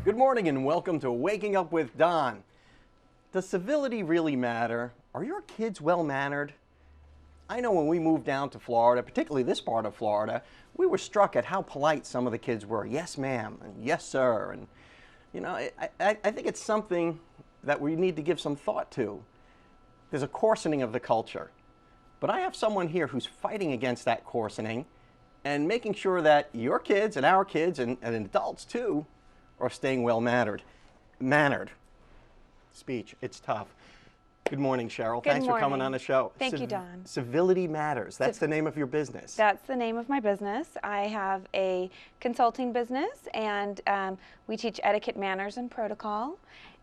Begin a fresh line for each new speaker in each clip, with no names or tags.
Good morning and welcome to Waking Up with Don. Does civility really matter? Are your kids well-mannered? I know when we moved down to Florida, particularly this part of Florida, we were struck at how polite some of the kids were. Yes, ma'am, and yes, sir. And, you know, I think it's something that we need to give some thought to. There's a coarsening of the culture. But I have someone here who's fighting against that coarsening and making sure that your kids and our kids and adults too are staying well-mannered. Speech, it's tough. Good morning, Cheryl. Thanks for coming on the show.
Thank you, Don.
Civility Matters. That's the name of your business.
That's the name of my business. I have a consulting business, and we teach etiquette, manners, and protocol,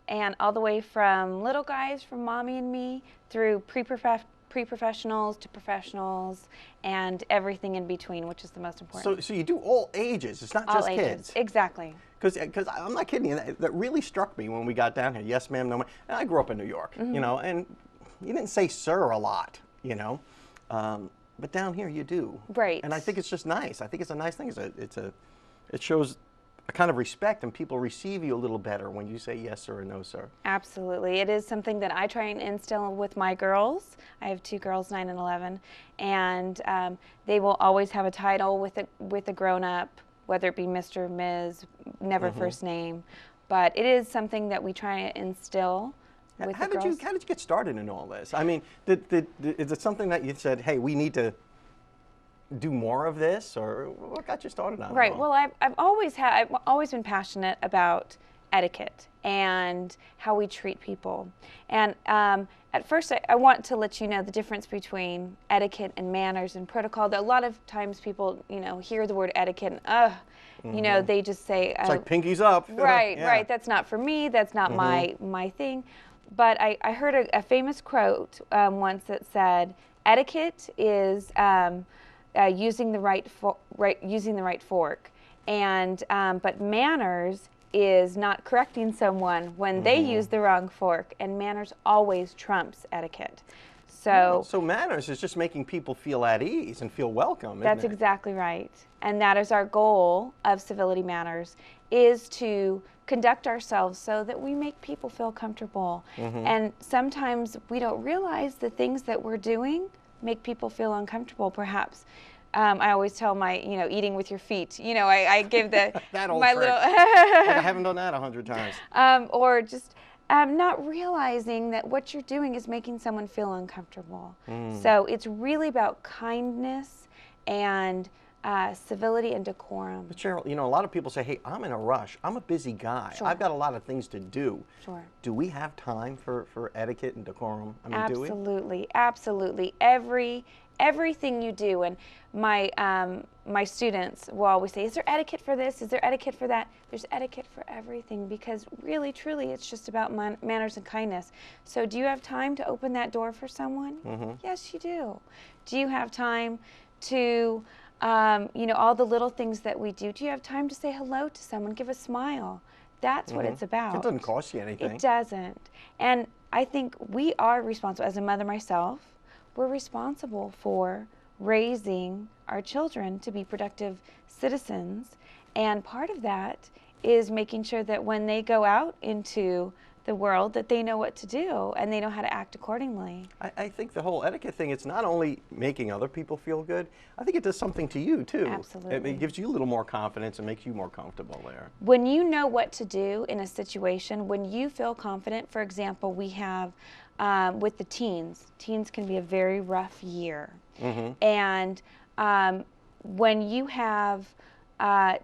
and all the way from little guys, from mommy and me, through pre-professionals to professionals, and everything in between, which is the most important.
So you do all ages. It's not just
all ages.
Kids.
Exactly.
Because I'm not kidding you, that really struck me when we got down here. Yes, ma'am, no, ma'am. And I grew up in New York, you know, and you didn't say sir a lot, you know, but down here you do.
Right.
And I think it's just nice. I think it's a nice thing. It shows a kind of respect, and people receive you a little better when you say yes sir or no sir.
Absolutely. It is something that I try and instill with my girls. I have two girls, 9 and 11, and they will always have a title with a grown-up, whether it be Mr., Ms., never first name. But it is something that we try to instill with the girls.
How did you get started in all this? I mean, is it something that you said, hey, we need to do more of this, or what got you started on it?
Right. Well, I've always been passionate about etiquette and how we treat people. And at first, I want to let you know the difference between etiquette and manners and protocol. That a lot of times people, you know, hear the word etiquette and you know, they just say
it's like pinkies up.
Right,
yeah.
Right. That's not for me. That's not my thing. But I heard a famous quote once that said, "Etiquette is using the right fork, and but manners is not correcting someone when they use the wrong fork, and manners always trumps etiquette." So
manners is just making people feel at ease and feel welcome.
That's exactly right. And that is our goal of Civility Matters, is to conduct ourselves so that we make people feel comfortable. And sometimes we don't realize the things that we're doing make people feel uncomfortable, perhaps. I always tell my, you know, eating with your feet. You know, I give the
that old
my
trick.
little.
I haven't done that 100 times.
Or just not realizing that what you're doing is making someone feel uncomfortable. So it's really about kindness and civility and decorum.
But Cheryl, you know, a lot of people say, hey, I'm in a rush. I'm a busy guy.
Sure.
I've got a lot of things to do.
Sure.
Do we have time for etiquette and decorum? I mean,
Absolutely, do we? Absolutely. Everything you do, and my students will always say, is there etiquette for this? Is there etiquette for that? There's etiquette for everything, because really, truly, it's just about manners and kindness. So do you have time to open that door for someone? Yes, you do. Do you have time to, you know, all the little things that we do? Do you have time to say hello to someone, give a smile? That's what it's about.
It doesn't cost you anything.
It doesn't. And I think we are responsible, as a mother myself, we're responsible for raising our children to be productive citizens. And part of that is making sure that when they go out into the world, that they know what to do and they know how to act accordingly.
I think the whole etiquette thing, it's not only making other people feel good, I think it does something to you too.
Absolutely.
It gives you a little more confidence and makes you more comfortable there.
When you know what to do in a situation, when you feel confident, for example, we have with the teens can be a very rough year. And when you have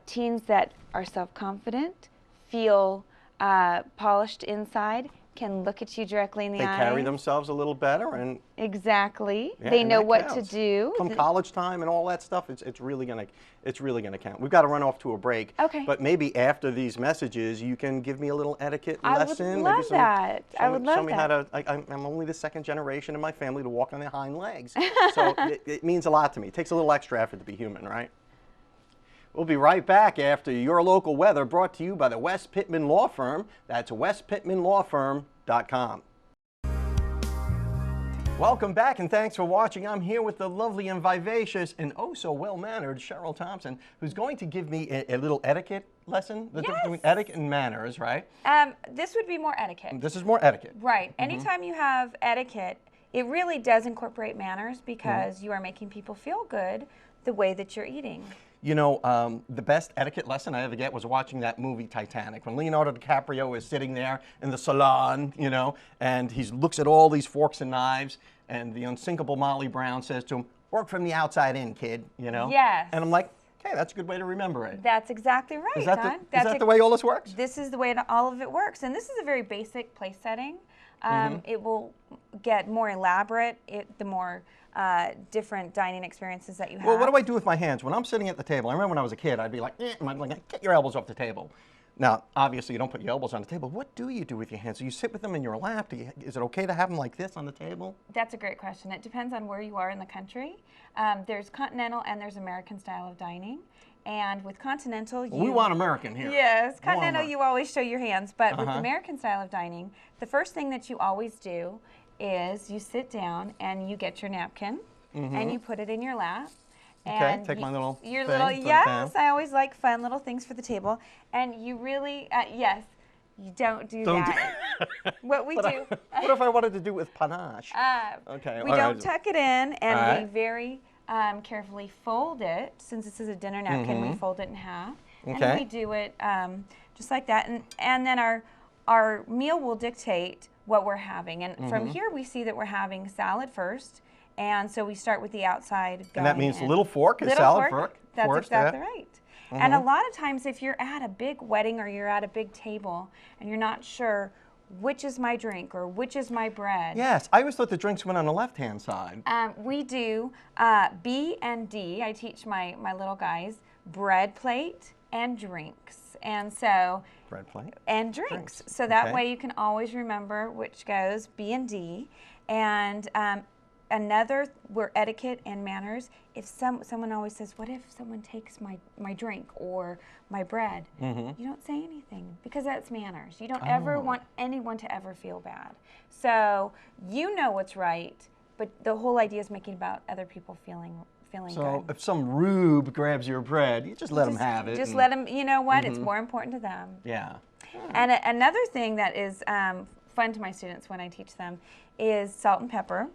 teens that are self-confident, feel polished inside, can look at you directly in the eye.
They carry themselves a little better, and
exactly.
Yeah,
they
and
know
that
what
counts.
to do.
Come college time and all that stuff, it's really gonna count. We've got to run off to a break.
Okay.
But maybe after these messages, you can give me a little etiquette lesson.
I would love that. I would love
show me
that.
how to. I'm only the second generation in my family to walk on their hind legs, so it means a lot to me. It takes a little extra effort to be human, right? We'll be right back after your local weather, brought to you by the West Pittman Law Firm. That's westpittmanlawfirm.com. Welcome back and thanks for watching. I'm here with the lovely and vivacious and oh so well-mannered Cheryl Thompson, who's going to give me a little etiquette lesson. The difference between etiquette and manners, right?
This would be more etiquette.
This is more etiquette.
Right. Anytime you have etiquette, it really does incorporate manners because you are making people feel good the way that you're eating.
You know, the best etiquette lesson I ever get was watching that movie Titanic. When Leonardo DiCaprio is sitting there in the salon, you know, and he looks at all these forks and knives, and the unsinkable Molly Brown says to him, "Work from the outside in, kid," you know?
Yes.
And I'm like, okay, that's a good way to remember it.
That's exactly right,
Is that,
Don.
is that the way all this works?
This is the way all of it works. And this is a very basic place setting. It will get more elaborate the more different dining experiences that you have.
Well, what do I do with my hands? When I'm sitting at the table, I remember when I was a kid, I'd be like, I'm like, get your elbows off the table. Now, obviously, you don't put your elbows on the table. What do you do with your hands? Do you sit with them in your lap? Is it okay to have them like this on the table?
That's a great question. It depends on where you are in the country. There's continental and there's American style of dining. And with continental,
we want American here.
Yes, continental, you always show your hands. But with American style of dining, the first thing that you always do is you sit down and you get your napkin and you put it in your lap.
Okay, take my little thing,
yes, I always like fun little things for the table. And you really, yes, you don't do that. What we do.
What if I wanted to do it with panache? Okay,
we don't tuck it in, and we very carefully fold it. Since this is a dinner napkin, we fold it in half. And we do it just like that. And then our meal will dictate what we're having. And from here, we see that we're having salad first. And so we start with the outside going.
And that means little fork is
little
salad
fork.
fork.
That's exactly right. And a lot of times if you're at a big wedding or you're at a big table and you're not sure which is my drink or which is my bread.
Yes, I always thought the drinks went on the left-hand side.
We do B and D. I teach my little guys bread plate and drinks. And so
bread plate
and drinks. So that way you can always remember which goes B and D. And another, where etiquette and manners, if someone always says, what if someone takes my drink or my bread? You don't say anything because that's manners. You don't ever want anyone to ever feel bad. So you know what's right, but the whole idea is making about other people feeling good.
So if some rube grabs your bread, you just let them have it.
Just let them, you know what, it's more important to them.
Yeah.
And another thing that is fun to my students when I teach them is salt and pepper.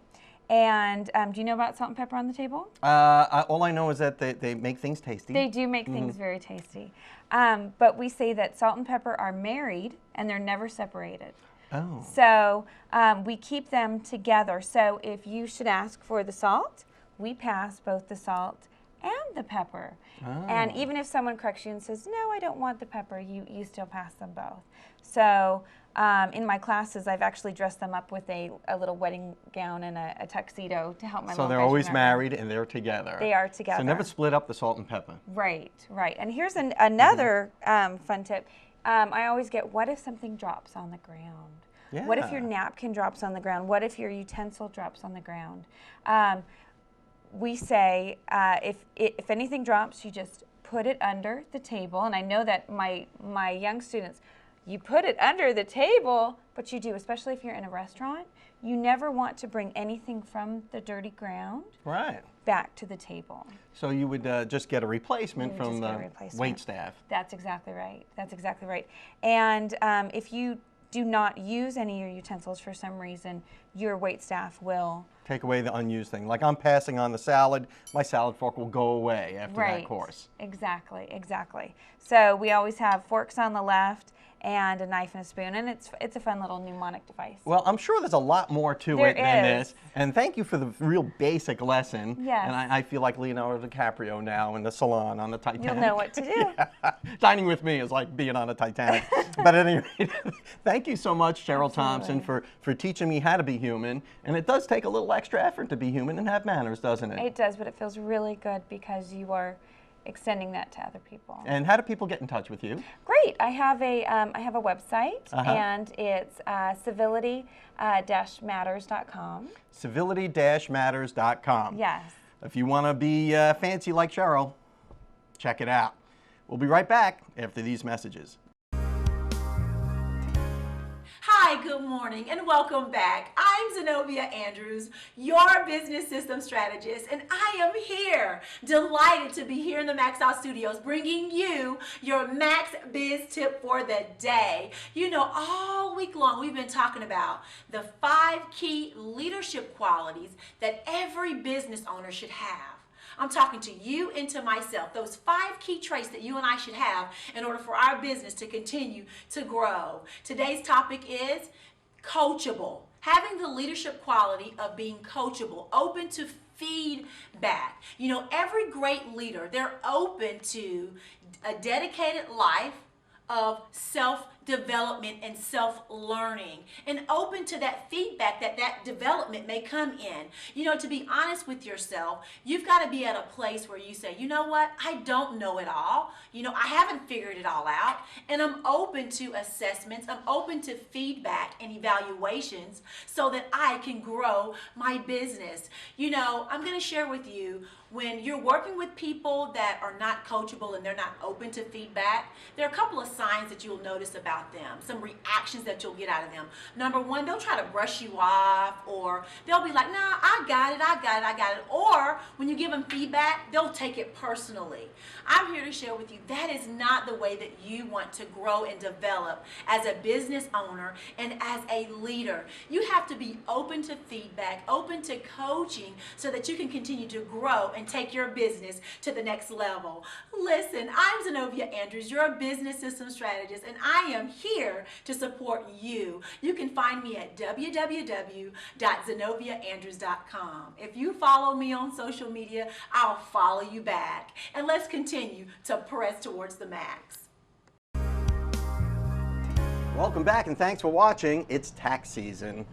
And do you know about salt and pepper on the table?
All I know is that they make things tasty.
They do make things very tasty. But we say that salt and pepper are married and they're never separated.
Oh.
So we keep them together. So if you should ask for the salt, we pass both the salt and the pepper. Oh. And even if someone corrects you and says, no, I don't want the pepper, you still pass them both. So in my classes, I've actually dressed them up with a little wedding gown and a tuxedo to help my
So they're always married and they're together.
They are together.
So never split up the salt and pepper.
Right, right. And here's another fun tip. I always get, what if something drops on the ground?
Yeah.
What if your napkin drops on the ground? What if your utensil drops on the ground? We say, if anything drops, you just put it under the table. And I know that my young students, you put it under the table, but you do, especially if you're in a restaurant. You never want to bring anything from the dirty ground back to the table.
So you would just get a replacement from the wait staff.
That's exactly right. That's exactly right. And if you do not use any of your utensils for some reason, your wait staff will
take away the unused thing. Like I'm passing on the salad, my salad fork will go away after that course.
Exactly, exactly. So we always have forks on the left and a knife and a spoon, and it's a fun little mnemonic device.
Well, I'm sure there's a lot more to it than this, and thank you for the real basic lesson.
Yes.
And I feel like Leonardo DiCaprio now in the salon on the Titanic.
You'll know what to do.
Yeah. Dining with me is like being on a Titanic. But at any rate, thank you so much, Cheryl Thompson, for teaching me how to be human. And it does take a little extra effort to be human and have manners, doesn't it?
It does, but it feels really good because you are extending that to other people.
And how do people get in touch with you?
Great. I have a website, and it's civility-matters.com.
Civility-matters.com.
Yes.
If you want to be fancy like Cheryl, check it out. We'll be right back after these messages.
Hi, good morning, and welcome back. I'm Zenobia Andrews, your business system strategist, and I am here, delighted to be here in the Max Out Studios, bringing you your Max Biz tip for the day. You know, all week long we've been talking about the 5 key leadership qualities that every business owner should have. I'm talking to you and to myself, those 5 key traits that you and I should have in order for our business to continue to grow. Today's topic is coachable. Having the leadership quality of being coachable, open to feedback. You know, every great leader, they're open to a dedicated life of self-development and self-learning, and open to that feedback that development may come in. You know, to be honest with yourself, you've got to be at a place where you say, you know what, I don't know it all. You know, I haven't figured it all out, and I'm open to assessments. I'm open to feedback and evaluations so that I can grow my business. You know, I'm going to share with you, when you're working with people that are not coachable and they're not open to feedback, there are a couple of signs that you'll notice about them, some reactions that you'll get out of them. Number one, they'll try to brush you off, or they'll be like, nah, I got it. Or when you give them feedback, they'll take it personally. I'm here to share with you that is not the way that you want to grow and develop as a business owner and as a leader. You have to be open to feedback, open to coaching, so that you can continue to grow and take your business to the next level. Listen, I'm Zenobia Andrews, your business system strategist, and I am here to support you. You can find me at www.zenobiaandrews.com. If you follow me on social media, I'll follow you back. And let's continue to press towards the max.
Welcome back and thanks for watching. It's tax season.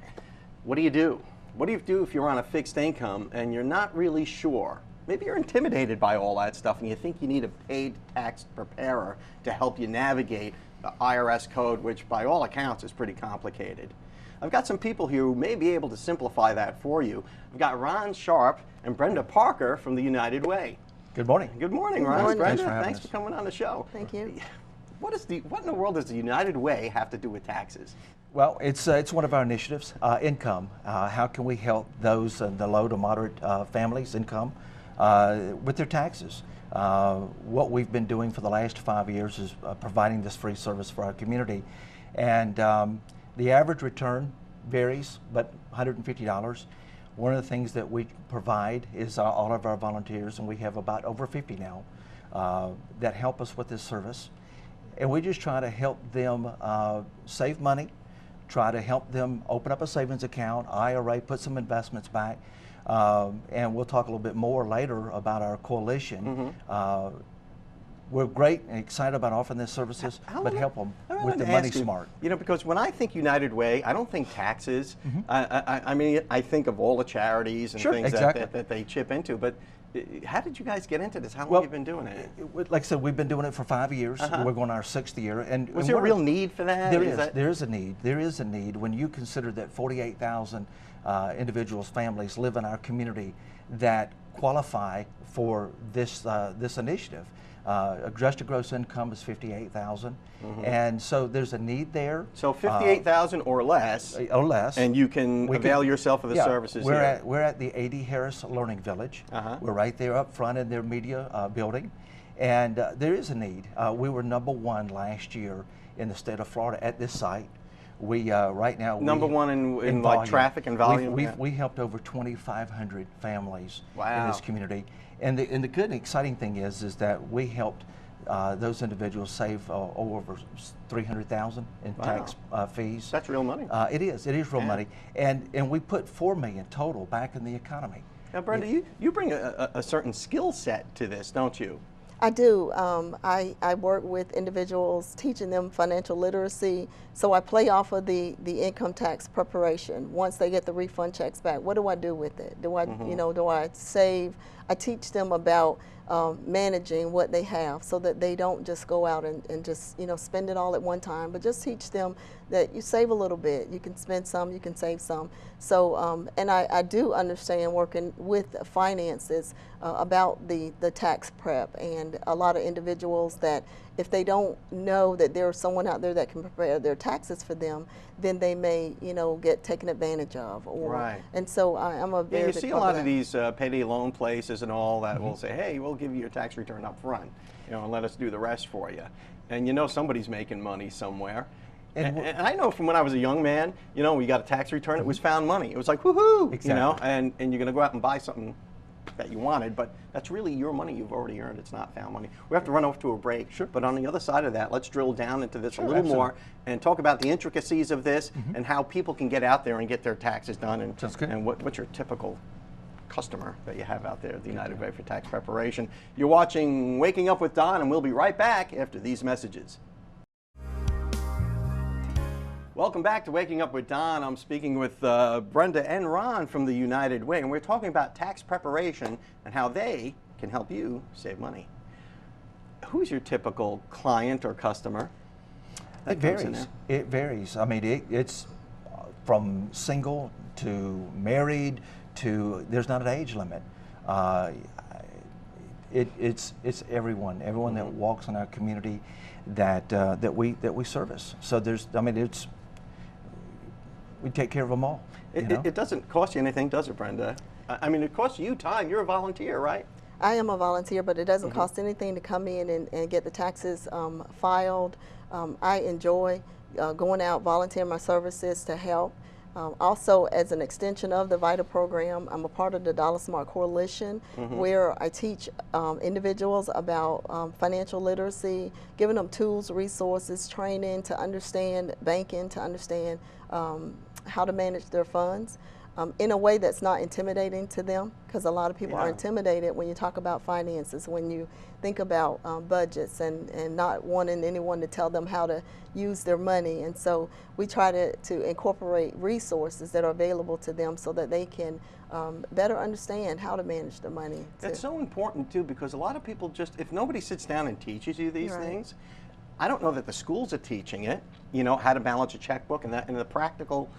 What do you do? What do you do if you're on a fixed income and you're not really sure? Maybe you're intimidated by all that stuff and you think you need a paid tax preparer to help you navigate the IRS code, which by all accounts is pretty complicated. I've got some people here who may be able to simplify that for you. I've got Sharpe and Brenda Parker from the United Way.
Good morning.
Good morning, Ron.
morning.
Brenda,
Thanks for having
thanks
us.
for coming on the show.
Thank you.
What in the world does the United Way have to do with taxes?
Well, it's one of our initiatives, income. How can we help those in the low to moderate families' income with their taxes? What we've been doing for the last 5 years is providing this free service for our community. And the average return varies, but $150. One of the things that we provide is all of our volunteers, and we have about over 50 now, that help us with this service. And we just try to help them save money, try to help them open up a savings account, IRA, put some investments back. And we'll talk a little bit more later about our coalition. We're great and excited about offering these services, but help them with the money smart.
You know, because when I think United Way, I don't think taxes. I mean, I think of all the charities and things that they chip into, but how did you guys get into this? How long have you been doing it?
Like I said, we've been doing it for 5 years. We're going on our 6th year.
Was there a real need for that?
There is a need. There is a need. When you consider that 48,000 individuals, families live in our community that qualify for this initiative. Adjusted gross income is 58,000, and so there's a need there.
So 58,000 or less.
Or less.
And you can avail yourself of the services here.
We're at the A.D. Harris Learning Village. We're right there up front in their media building, and there is a need. We were #1 last year in the state of Florida at this site. We right now
#1 in like traffic and volume.
We helped over 2,500 families in this community, and the good and exciting thing is that we helped those individuals save over $300,000 in tax fees.
That's real money.
It is real money, and we put $4 million total back in the economy.
Now, Brenda, you bring a certain skill set to this, don't you?
I do. I work with individuals, teaching them financial literacy. So I play off of the income tax preparation. Once they get the refund checks back, what do I do with it? Do I, do I save? I teach them about managing what they have, so that they don't just go out and just spend it all at one time, but just teach them that you save a little bit. You can spend some, you can save some. So and I do understand, working with finances, about the tax prep and and a lot of individuals that if they don't know that there's someone out there that can prepare their taxes for them, then they may, you know, get taken advantage of. Or,
Right.
And so I'm a very
Yeah, you
big
see a
part
lot of
that.
these payday loan places and all that will say, hey, we'll give you your tax return up front, you know, and let us do the rest for you. And you know somebody's making money somewhere. And I know from when I was a young man, you know, we got a tax return, it was found money. It was like, woohoo,
Exactly.
you know, and you're going to go out and buy something that you wanted, but that's really your money you've already earned. It's not found money. We have to run off to a break.
Sure.
But on the other side of that, let's drill down into this a little
absolutely.
more and talk about the intricacies of this and how people can get out there and get their taxes done. And,
Sounds good.
and what's your typical customer that you have out there at the United Way for Tax Preparation. You're watching Waking Up with Don, and we'll be right back after these messages. Welcome back to Waking Up with Don. I'm speaking with Brenda and Ron from the United Way, and we're talking about tax preparation and how they can help you save money. Who's your typical client or customer?
It varies. It varies. I mean, it's from single to married to, there's not an age limit. It's everyone that walks in our community that we service. So there's, I mean, we take care of them all.
It doesn't cost you anything, does it, Brenda? I mean, it costs you time. You're a volunteer, right?
I am a volunteer, but it doesn't cost anything to come in and get the taxes filed. I enjoy going out, volunteering my services to help. Also, as an extension of the VITA program, I'm a part of the Dollar Smart Coalition, where I teach individuals about financial literacy, giving them tools, resources, training to understand banking, to understand how to manage their funds in a way that's not intimidating to them, because a lot of people are intimidated when you talk about finances, when you think about budgets and not wanting anyone to tell them how to use their money. And so we try to incorporate resources that are available to them so that they can better understand how to manage their money.
That's so important too, because a lot of people just, if nobody sits down and teaches you these things, I don't know that the schools are teaching it, you know, how to balance a checkbook and the practical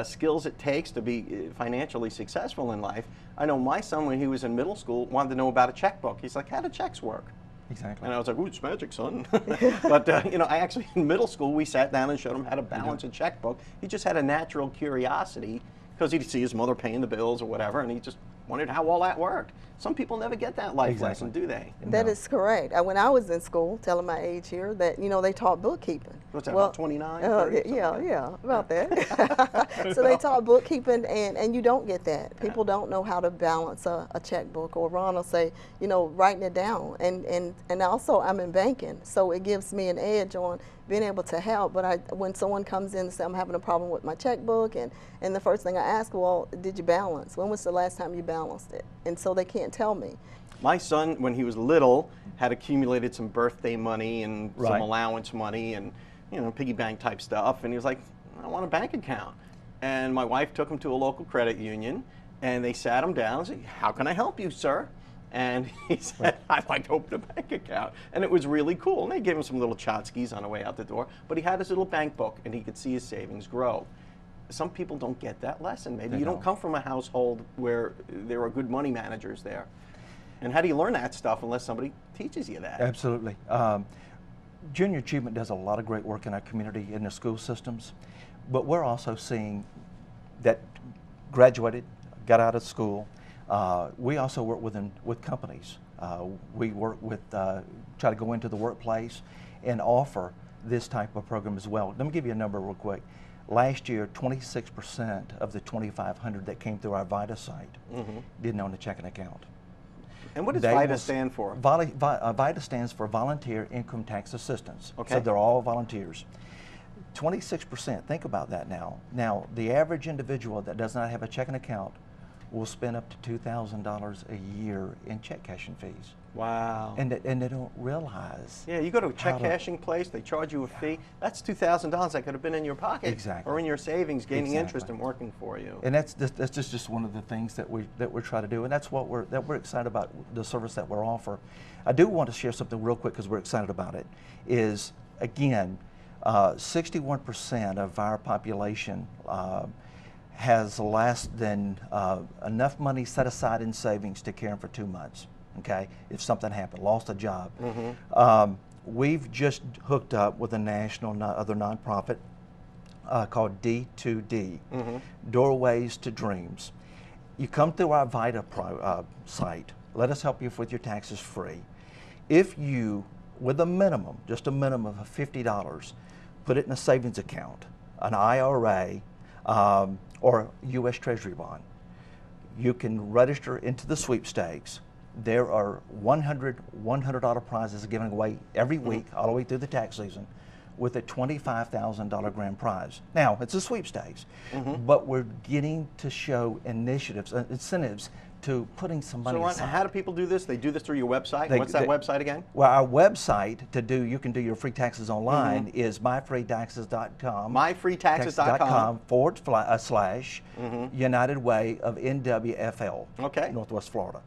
skills it takes to be financially successful in life. I know my son, when he was in middle school, wanted to know about a checkbook. He's like, how do checks work?
Exactly.
And I was like, ooh, it's magic, son. But, you know, I actually, in middle school, we sat down and showed him how to balance a checkbook. He just had a natural curiosity because he'd see his mother paying the bills or whatever, and he just wondered how all that worked. Some people never get that life lesson, do they?
That is correct. When I was in school, telling my age here, that, you know, they taught bookkeeping.
What's that, about 29? 30,
yeah, about that. So they taught bookkeeping, and you don't get that. People don't know how to balance a checkbook, or Ron will say, you know, writing it down. And also, I'm in banking, so it gives me an edge on being able to help. But when someone comes in and says, I'm having a problem with my checkbook, and the first thing I ask, well, did you balance? When was the last time you balanced it? And so they can't tell me.
My son, when he was little, had accumulated some birthday money and some allowance money and, you know, piggy bank type stuff. And he was like, I want a bank account. And my wife took him to a local credit union, and they sat him down and said, how can I help you, sir? And he said, I'd like to open a bank account. And it was really cool. And they gave him some little tchotchkes on the way out the door. But he had his little bank book, and he could see his savings grow. Some people don't get that lesson. Maybe you don't come from a household where there are good money managers there. And how do you learn that stuff unless somebody teaches you that?
Absolutely. Junior Achievement does a lot of great work in our community, in the school systems, but we're also seeing that graduated, got out of school. We also work with companies. We work with, try to go into the workplace and offer this type of program as well. Let me give you a number real quick. Last year, 26% of the 2,500 that came through our VITA site didn't own a checking account.
And what does VITA stand for?
VITA stands for Volunteer Income Tax Assistance.
Okay.
So they're all volunteers. 26%, think about that now. Now, the average individual that does not have a checking account will spend up to $2,000 a year in check cashing fees.
Wow.
And they don't realize.
Yeah, you go to a check cashing place, they charge you a fee. That's $2,000 that could have been in your pocket.
Exactly.
Or in your savings, gaining interest and working for you.
And that's just one of the things that we're trying to do, and that's what we're excited about, the service that we're offering. I do want to share something real quick because we're excited about it. Is again, 61% of our population has less than enough money set aside in savings to care for 2 months. okay, if something happened, lost a job. We've just hooked up with a national other nonprofit called D2D, Doorways to Dreams. You come through our VITA site, let us help you with your taxes free. If you, with a minimum, just a minimum of $50, put it in a savings account, an IRA, or U.S. Treasury bond, you can register into the sweepstakes. There are $100 prizes given away every week, all the way through the tax season, with a $25,000 grand prize. Now, it's a sweepstakes, but we're getting to show initiatives, incentives to putting some money
So, Ron,
aside.
how do people do this? They do this through your website? What's that website again?
Well, our website you can do your free taxes online is myfreetaxes.com.
myfreetaxes.com.
/ United Way of NWFL, Northwest Florida.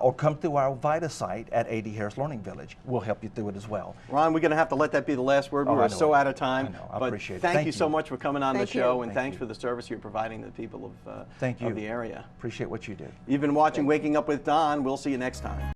Or come through our VITA site at A.D. Harris Learning Village. We'll help you through it as well.
Ron, we're going to have to let that be the last word.
Oh,
We're
I know
so
it.
out of time.
I know. I
but
appreciate it.
Thank you so
you.
much for coming on
Thank
the show,
you.
and thanks for the service you're providing to the people of,
Thank you.
of the area.
Appreciate what you do.
You've been watching Waking Up with Don. We'll see you next time.